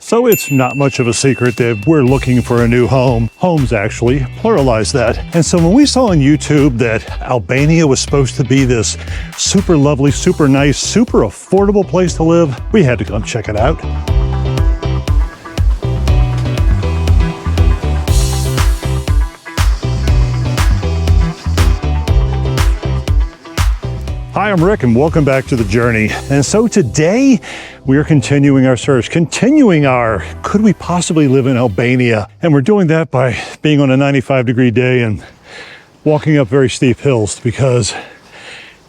So it's not much of a secret that we're looking for a new home. Homes, actually, pluralize that. And so when we saw on YouTube that Albania was supposed to be this super lovely, super nice, super affordable place to live, we had to come check it out. Hi, I'm Rick and welcome back to The Journey. And so today we are continuing our search, continuing our could we possibly live in Albania? And we're doing that by being on a 95-degree day and walking up very steep hills, because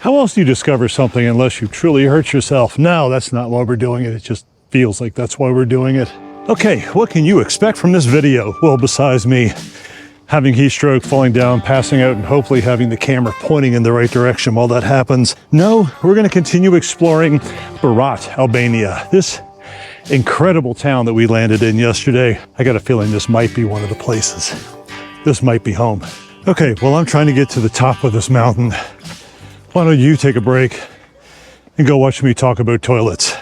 how else do you discover something unless you truly hurt yourself? No, that's not why we're doing it. It just feels like that's why we're doing it. Okay, what can you expect from this video? Well, besides me having heat stroke, falling down, passing out, and hopefully having the camera pointing in the right direction while that happens. No, we're gonna continue exploring Berat, Albania. This incredible town that we landed in yesterday. I got a feeling this might be one of the places. This might be home. Okay, well, I'm trying to get to the top of this mountain. Why don't you take a break and go watch me talk about toilets?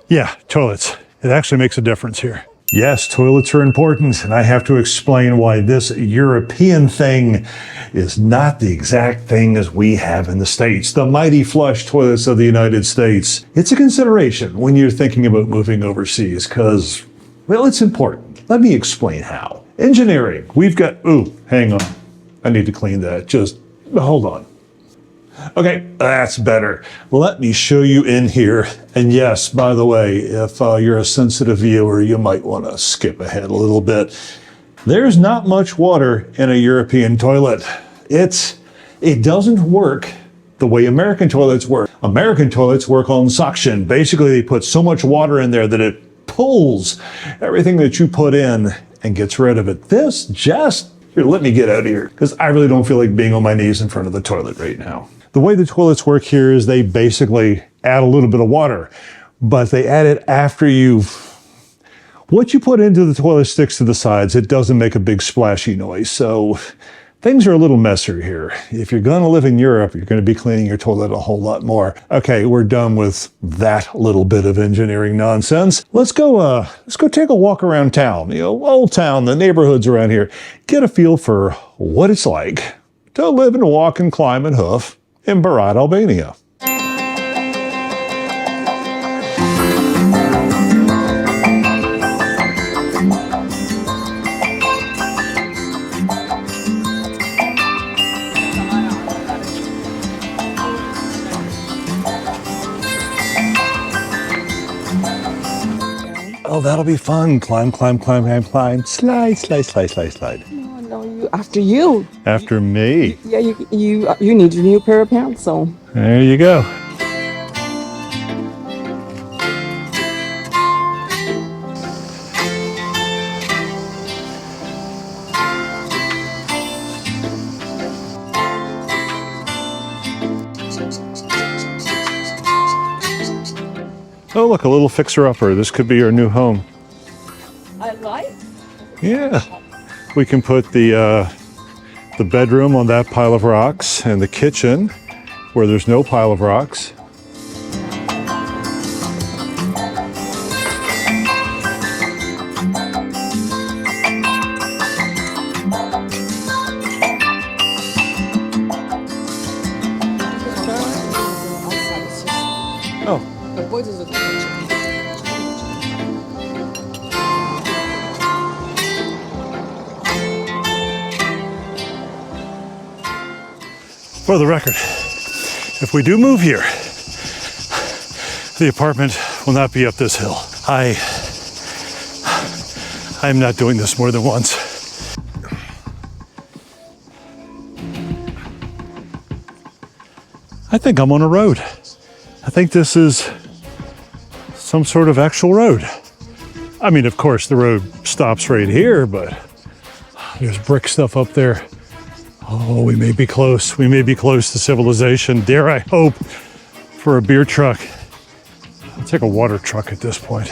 Yeah, toilets. It actually makes a difference here. Yes, toilets are important, and I have to explain why this European thing is not the exact thing as we have in the States. The mighty flush toilets of the United States. It's a consideration when you're thinking about moving overseas, because, well, it's important. Let me explain how. Engineering, we've got, ooh, hang on. I need to clean that. Just hold on. Okay, that's better. Let me show you in here. And yes, by the way, if you're a sensitive viewer, you might want to skip ahead a little bit. There's not much water in a European toilet. It doesn't work the way American toilets work. American toilets work on suction. Basically, they put so much water in there that it pulls everything that you put in and gets rid of it. This just, here, let me get out of here, because I really don't feel like being on my knees in front of the toilet right now. The way the toilets work here is they basically add a little bit of water, but they add it after what you put into the toilet sticks to the sides. It doesn't make a big splashy noise. So things are a little messier here. If you're going to live in Europe, you're going to be cleaning your toilet a whole lot more. Okay, we're done with that little bit of engineering nonsense. Let's go take a walk around town, Old Town, the neighborhoods around here. Get a feel for what it's like to live and walk and climb and hoof in Berat, Albania. Oh, that'll be fun. Climb, climb, climb, climb, climb. Slide, slide, slide, slide, slide. No, after you. After me? Yeah, you need your new pair of pants, so. There you go. Oh, look, a little fixer-upper. This could be our new home. I like. Yeah. We can put the bedroom on that pile of rocks and the kitchen where there's no pile of rocks. Oh. For the record, if we do move here, the apartment will not be up this hill. I'm not doing this more than once. I think I'm on a road. I think this is some sort of actual road. I mean, of course, the road stops right here, but there's brick stuff up there. Oh, we may be close. We may be close to civilization. Dare I hope for a beer truck. I'll take a water truck at this point.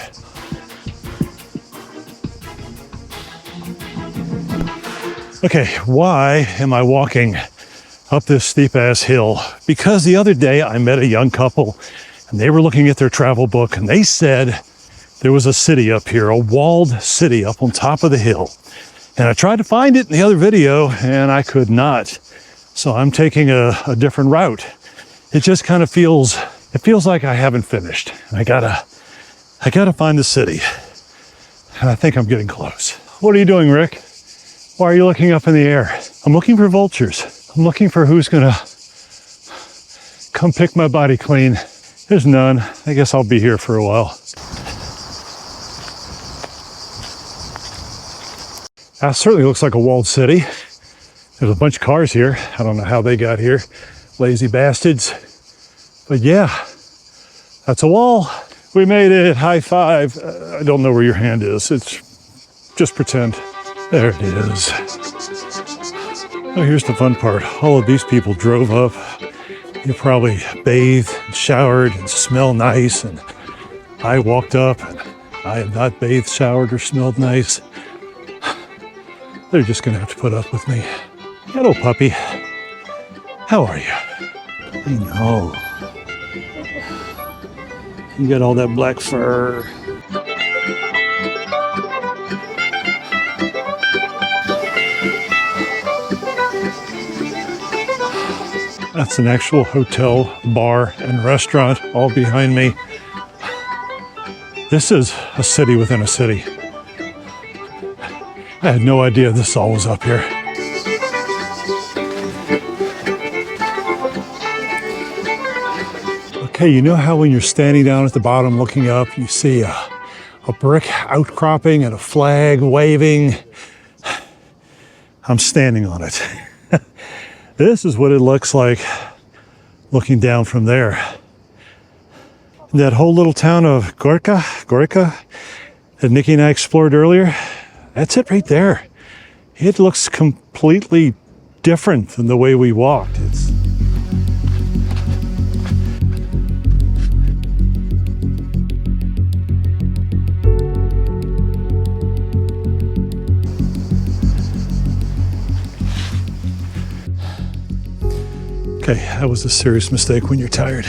Okay, why am I walking up this steep ass hill? Because the other day I met a young couple and they were looking at their travel book and they said there was a city up here, a walled city up on top of the hill. And I tried to find it in the other video and I could not. So I'm taking a different route. It just kind of feels like I haven't finished. I gotta find the city. And I think I'm getting close. What are you doing, Rick? Why are you looking up in the air? I'm looking for vultures. I'm looking for who's gonna come pick my body clean. There's none. I guess I'll be here for a while. That certainly looks like a walled city. There's a bunch of cars here. I don't know how they got here. Lazy bastards. But yeah, that's a wall. We made it. High five. I don't know where your hand is. It's just pretend. There it is. Oh, here's the fun part. All of these people drove up. You probably bathed and showered and smell nice. And I walked up and I have not bathed, showered, or smelled nice. They're just gonna have to put up with me. Hello, puppy. How are you? I know. You got all that black fur. That's an actual hotel, bar, and restaurant all behind me. This is a city within a city. I had no idea this all was up here. Okay, you know how when you're standing down at the bottom looking up, you see a brick outcropping and a flag waving? I'm standing on it. This is what it looks like looking down from there. That whole little town of Gorka that Nikki and I explored earlier, that's it right there. It looks completely different than the way we walked. Okay, that was a serious mistake when you're tired.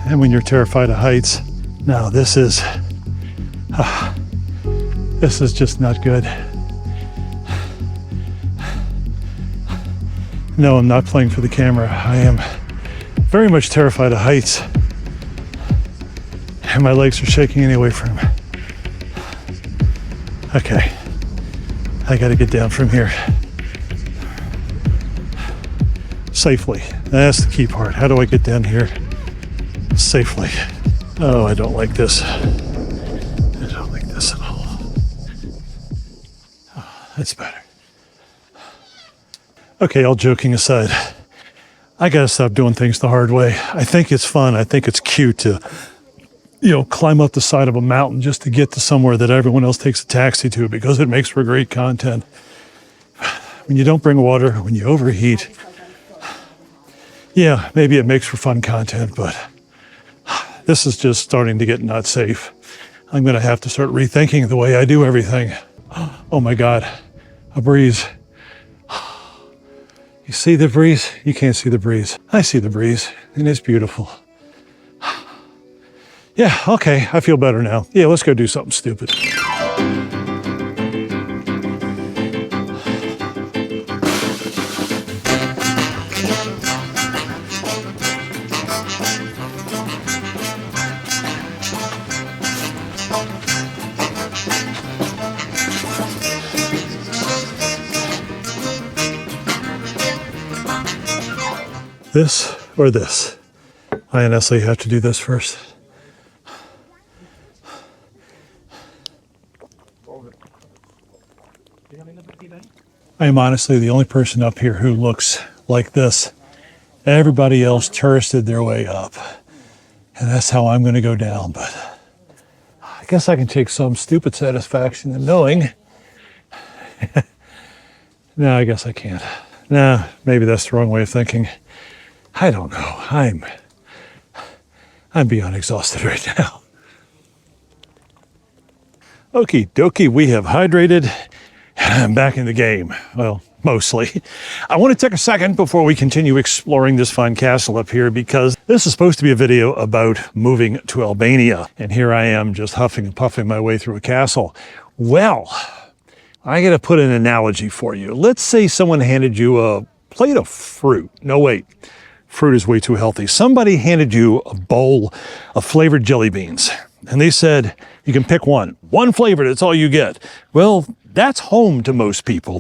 And when you're terrified of heights. No, this is just not good. No, I'm not playing for the camera. I am very much terrified of heights. And my legs are shaking anyway from it. Okay, I gotta get down from here. Safely. That's the key part. How do I get down here safely? Oh, I don't like this. I don't like this at all. Oh, that's better. Okay, all joking aside, I gotta stop doing things the hard way. I think it's fun. I think it's cute to, climb up the side of a mountain just to get to somewhere that everyone else takes a taxi to because it makes for great content. When you don't bring water, when you overheat, yeah, maybe it makes for fun content, but this is just starting to get not safe. I'm going to have to start rethinking the way I do everything. Oh my God, a breeze. You see the breeze? You can't see the breeze. I see the breeze, and it's beautiful. Yeah, okay, I feel better now. Yeah, let's go do something stupid. This or this? I honestly have to do this first. I am honestly the only person up here who looks like this. Everybody else touristed their way up. And that's how I'm going to go down. But I guess I can take some stupid satisfaction in knowing. No, I guess I can't. No, maybe that's the wrong way of thinking. I don't know. I'm beyond exhausted right now. Okie dokie, we have hydrated and I'm back in the game. Well, mostly. I want to take a second before we continue exploring this fun castle up here, because this is supposed to be a video about moving to Albania. And here I am just huffing and puffing my way through a castle. Well, I got to put an analogy for you. Let's say someone handed you a plate of fruit. No, wait. Fruit is way too healthy. Somebody handed you a bowl of flavored jelly beans, and they said, you can pick one flavor, that's all you get. Well, that's home to most people.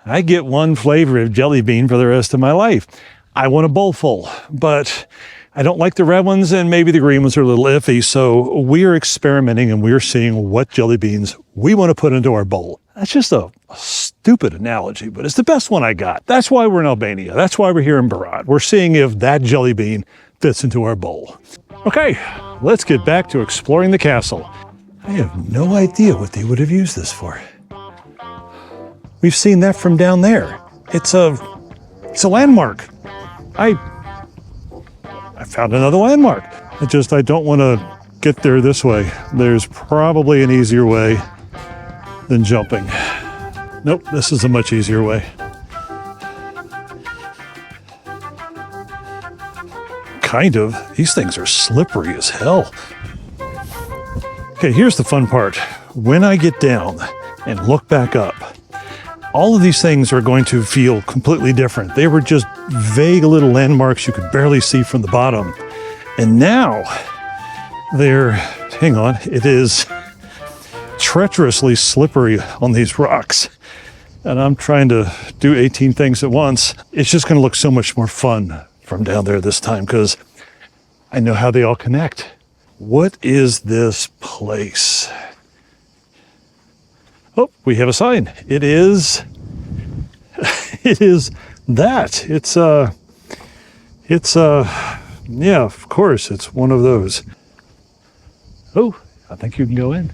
I get one flavor of jelly bean for the rest of my life. I want a bowl full, but I don't like the red ones, and maybe the green ones are a little iffy. So we're experimenting and we're seeing what jelly beans we want to put into our bowl. That's just a stupid analogy, but it's the best one I got. That's why we're in Albania. That's why we're here in Berat. We're seeing if that jelly bean fits into our bowl. Okay, let's get back to exploring the castle. I have no idea what they would have used this for. We've seen that from down there. It's a landmark. I found another landmark. I don't want to get there this way. There's probably an easier way than jumping. Nope, this is a much easier way. Kind of. These things are slippery as hell. Okay, here's the fun part. When I get down and look back up, all of these things are going to feel completely different. They were just vague little landmarks you could barely see from the bottom. And now it is treacherously slippery on these rocks. And I'm trying to do 18 things at once. It's just going to look so much more fun from down there this time, because I know how they all connect. What is this place? Oh, we have a sign. It is that. Yeah, of course, it's one of those. Oh, I think you can go in.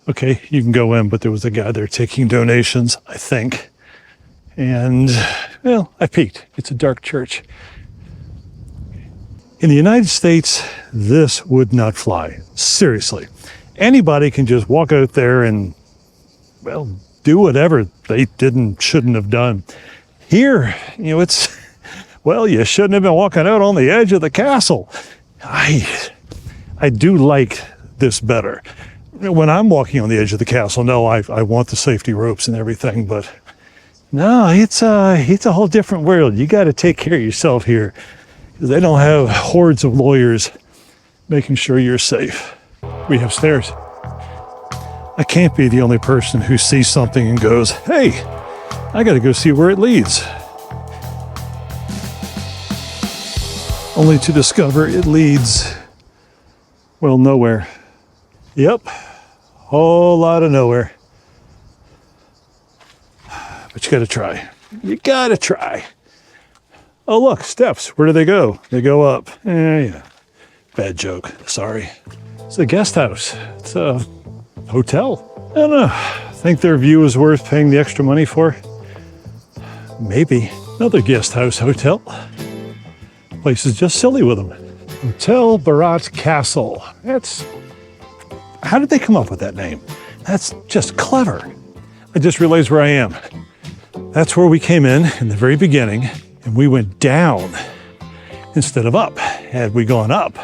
Okay, you can go in, but there was a guy there taking donations, I think. And, well, I peeked. It's a dark church. In the United States, this would not fly. Seriously. Anybody can just walk out there and, well, do whatever they shouldn't have done. Here, you shouldn't have been walking out on the edge of the castle. I do like this better. When I'm walking on the edge of the castle, no, I want the safety ropes and everything, but no, it's a whole different world. You got to take care of yourself here. They don't have hordes of lawyers making sure you're safe. We have stairs. I can't be the only person who sees something and goes, hey, I got to go see where it leads. Only to discover it leads, well, nowhere. Yep, whole lot of nowhere. But you got to try. You got to try. Oh, look, steps. Where do they go? They go up. Yeah. Bad joke. Sorry. It's a guest house. It's a hotel. I don't know. Think their view is worth paying the extra money for? Maybe. Another guest house hotel. Place is just silly with them. Hotel Berat Castle. How did they come up with that name? That's just clever. I just realized where I am. That's where we came in the very beginning, and we went down instead of up. Had we gone up,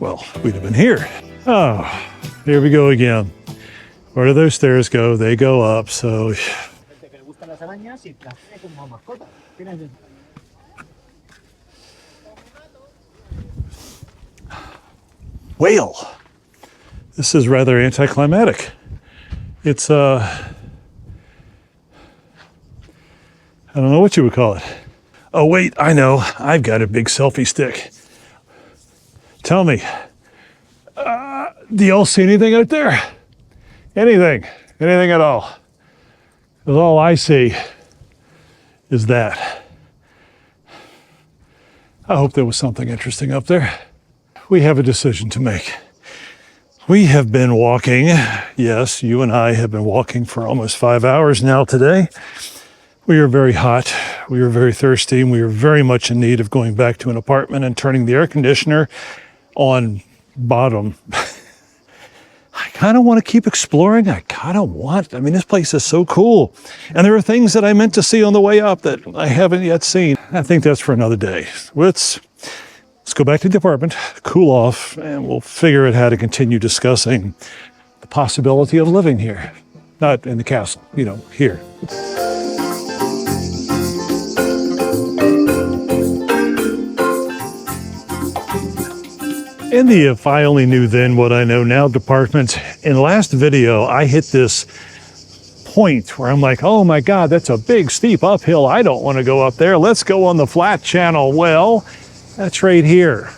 well, we'd have been here. Oh, here we go again. Where do those stairs go? They go up, so... Whale. This is rather anticlimactic. It's, I don't know what you would call it. Oh, wait, I know. I've got a big selfie stick. Tell me, do y'all see anything out there? Anything at all? Because all I see is that. I hope there was something interesting up there. We have a decision to make. We have been walking, yes, you and I have been walking for almost 5 hours now today. We are very hot, we are very thirsty, and we are very much in need of going back to an apartment and turning the air conditioner on bottom. I kind of want to keep exploring. I mean, this place is so cool. And there are things that I meant to see on the way up that I haven't yet seen. I think that's for another day. Let's go back to the apartment, cool off, and we'll figure out how to continue discussing the possibility of living here. Not in the castle, here. In the If I Only Knew Then What I Know Now department, in the last video, I hit this point where I'm like, oh my God, that's a big steep uphill. I don't want to go up there. Let's go on the flat channel. Well, that's right here.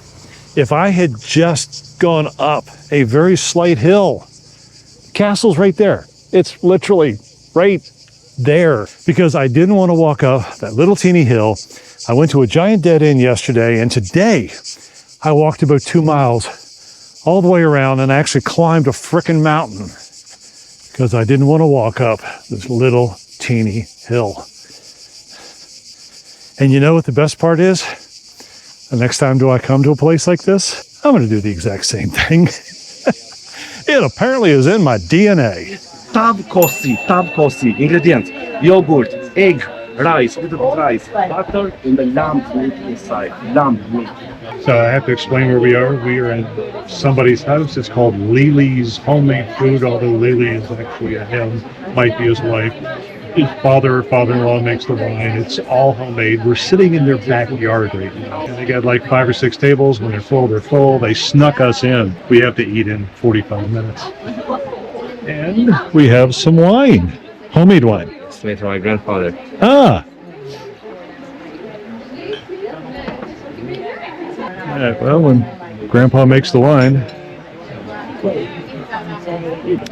If I had just gone up a very slight hill, the castle's right there. It's literally right there because I didn't want to walk up that little teeny hill. I went to a giant dead end yesterday, and today I walked about 2 miles all the way around and actually climbed a frickin' mountain because I didn't want to walk up this little teeny hill. And you know what the best part is? The next time I come to a place like this, I'm going to do the exact same thing. It apparently is in my DNA. Tab kosi, ingredients, yogurt, egg, rice, little rice, butter, and the lamb meat inside, lamb meat. So I have to explain where we are. We are in somebody's house. It's called Lily's Homemade Food, although Lily is actually a him, might be his wife. His father-in-law makes the wine. It's all homemade. We're sitting in their backyard right now. And they got like 5 or 6 tables. When they're full, they're full. They snuck us in. We have to eat in 45 minutes. And we have some wine, homemade wine. It's made from my grandfather. Ah. Well, when Grandpa makes the wine.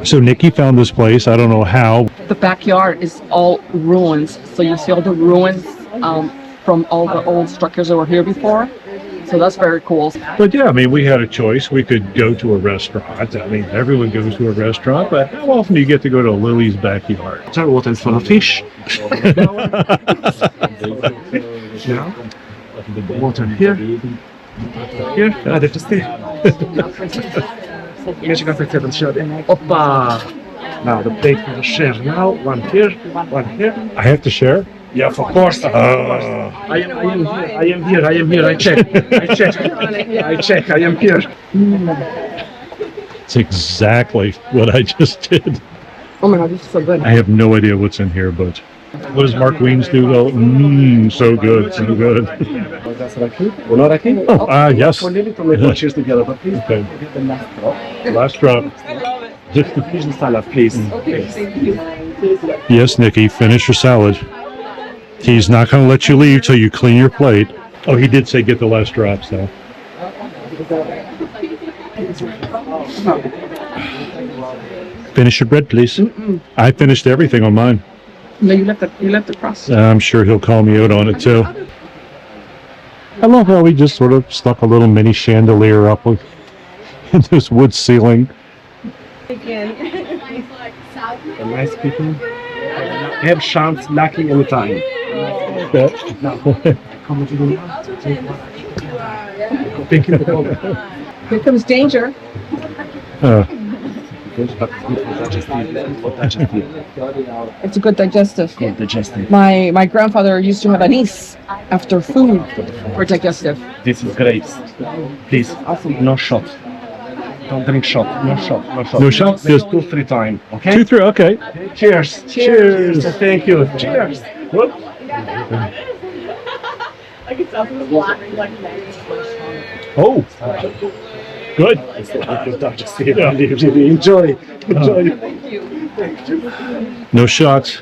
So Nikki found this place. I don't know how. The backyard is all ruins. So you see all the ruins from all the old structures that were here before. So that's very cool. But yeah, I mean, we had a choice. We could go to a restaurant. I mean, everyone goes to a restaurant, but how often do you get to go to Lily's backyard? Water is full of fish. Now, water here. Here, that's just it. Opa! Now the plate for the share. Now, one here, one here. I have to share? Yeah, of course. I am here. I check. I am here. It's exactly what I just did. Oh my God, this is so good. I have no idea what's in here, but what does Mark Wiens do though? So good, so good. That's raki. Not raki? Oh, yes. For Lily to make one cheers together, but please Okay. get the last drop. Last drop. Just the fish and salad, please. Okay, thank you. Yes, Nikki, finish your salad. He's not going to let you leave till you clean your plate. Oh, he did say get the last drops, though. Finish your bread, please. I finished everything on mine. No, you left the crust. I'm sure he'll call me out on it, too. I love how he just sort of stuck a little mini chandelier up with in this wood ceiling. The nice people have chance lucky anytime. Now, come to the thank you for calling. Here comes danger. It's a good digestive. Good digestive. My grandfather used to have anise after food for digestive. This is grapes. Please, no shot. Don't drink shot. No shot. No shot. No shot? Just 2-3 times. Okay. 2-3, okay. Cheers. Cheers. Thank you. Cheers. Good. Oh, good. Really enjoy. No shots.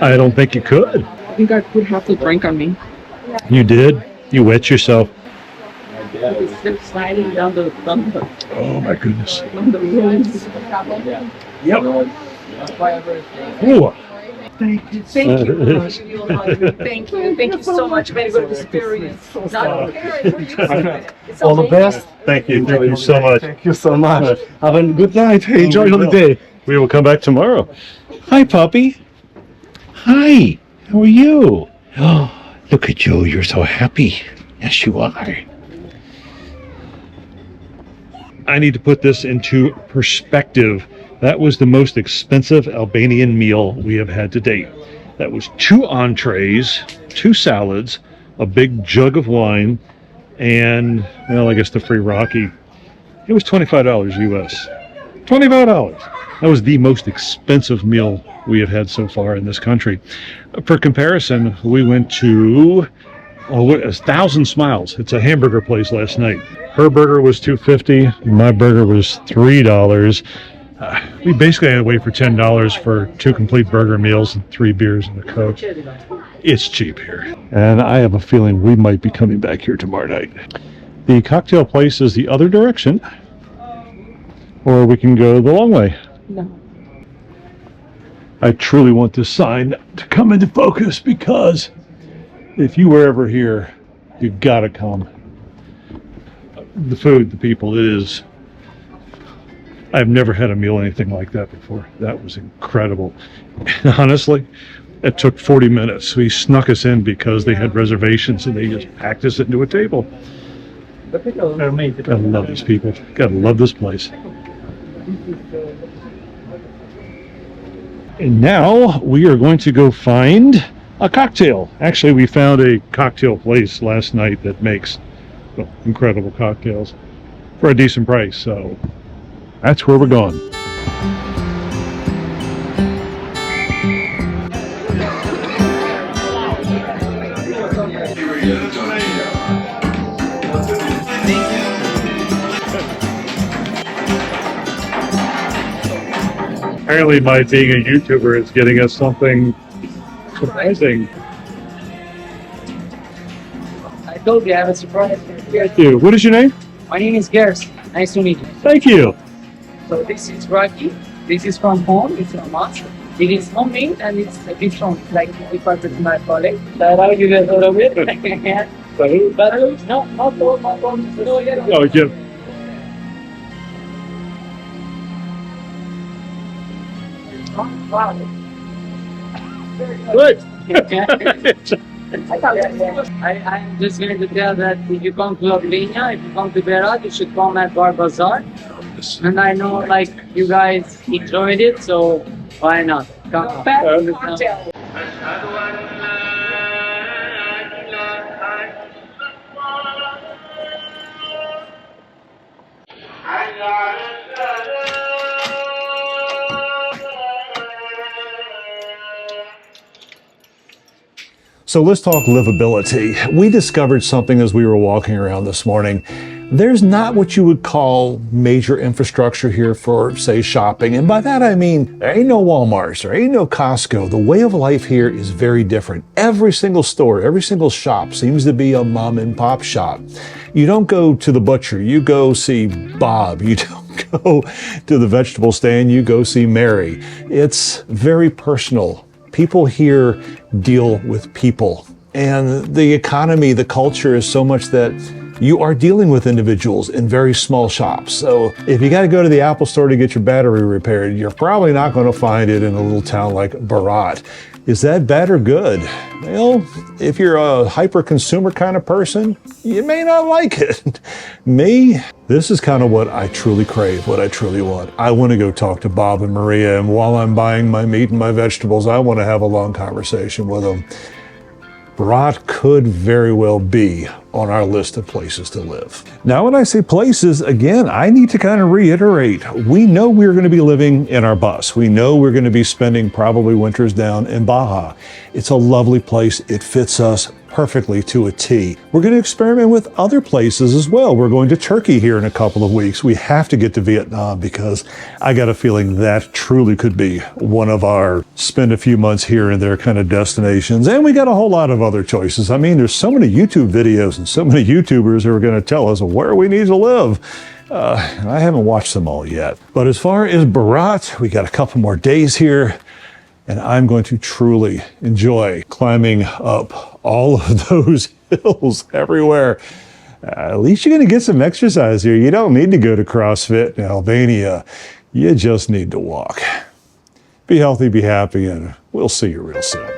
I don't think you could. I think I put half the drink on me. You did? You wet yourself. Sliding down the Oh my goodness. roads. Yep. Ooh. Thank you. Thank you so much. Very good experience. All the best. Thank you so much. Thank you so much. Have a good night. Enjoy holiday. We will come back tomorrow. Hi, puppy. Hi. How are you? Oh, look at you. You're so happy. Yes, you are. I need to put this into perspective. That was the most expensive Albanian meal we have had to date. That was 2 entrees, 2 salads, a big jug of wine, and, well, I guess the free Rocky. It was $25 US. $25. That was the most expensive meal we have had so far in this country. For comparison, we went to 1,000 Smiles. It's a hamburger place last night. Her burger was $2.50. My burger was $3. We basically had to wait for $10 for 2 complete burger meals and 3 beers and a Coke. It's cheap here. And I have a feeling we might be coming back here tomorrow night. The cocktail place is the other direction, or we can go the long way. No. I truly want this sign to come into focus, because if you were ever here, you gotta come. The food, the people, it is. I've never had a meal anything like that before. That was incredible. And honestly, it took 40 minutes. We snuck us in because they had reservations and they just packed us into a table. Gotta love these people. Gotta love this place. And now we are going to go find a cocktail. Actually, we found a cocktail place last night that makes, well, incredible cocktails for a decent price. So that's where we're going. Apparently my being a YouTuber is getting us something surprising. I told you I have a surprise. Thank you. What is your name? My name is Gers. Nice to meet you. Thank you. So this is Rocky. This is from home. It's a must. It is homemade and it's a bit strong, like if I put my colleague. So I'll give you a little bit. But no, not all, not all. No, yeah. Oh, yeah. Wow. Good. I'm just going to tell that if you come to Albania, if you come to Berat, you should come at Bar Bazaar. And I know like you guys enjoyed it, so why not? Come back. So let's talk livability. We discovered something as we were walking around this morning. There's not what you would call major infrastructure here for, say, shopping. And by that I mean, there ain't no Walmarts, there ain't no Costco. The way of life here is very different. Every single store, every single shop seems to be a mom and pop shop. You don't go to the butcher, you go see Bob. You don't go to the vegetable stand, you go see Mary. It's very personal. People here deal with people, and the economy, the culture is so much that you are dealing with individuals in very small shops. So if you got to go to the Apple store to get your battery repaired, you're probably not going to find it in a little town like Berat. Is that bad or good? Well, if you're a hyper-consumer kind of person, you may not like it. Me, this is kind of what I truly crave, what I truly want. I want to go talk to Bob and Maria, and while I'm buying my meat and my vegetables, I want to have a long conversation with them. Berat could very well be on our list of places to live. Now, when I say places, again, I need to kind of reiterate, we know we're going to be living in our bus. We know we're going to be spending probably winters down in Baja. It's a lovely place. It fits us perfectly to a T. We're going to experiment with other places as well. We're going to Turkey here in a couple of weeks. We have to get to Vietnam because I got a feeling that truly could be one of our spend a few months here and there kind of destinations. And we got a whole lot of other choices. I mean, there's so many YouTube videos and so many YouTubers who are going to tell us where we need to live. I haven't watched them all yet. But as far as Berat, we got a couple more days here. And I'm going to truly enjoy climbing up all of those hills everywhere. At least you're going to get some exercise here. You don't need to go to CrossFit in Albania. You just need to walk. Be healthy, be happy, and we'll see you real soon.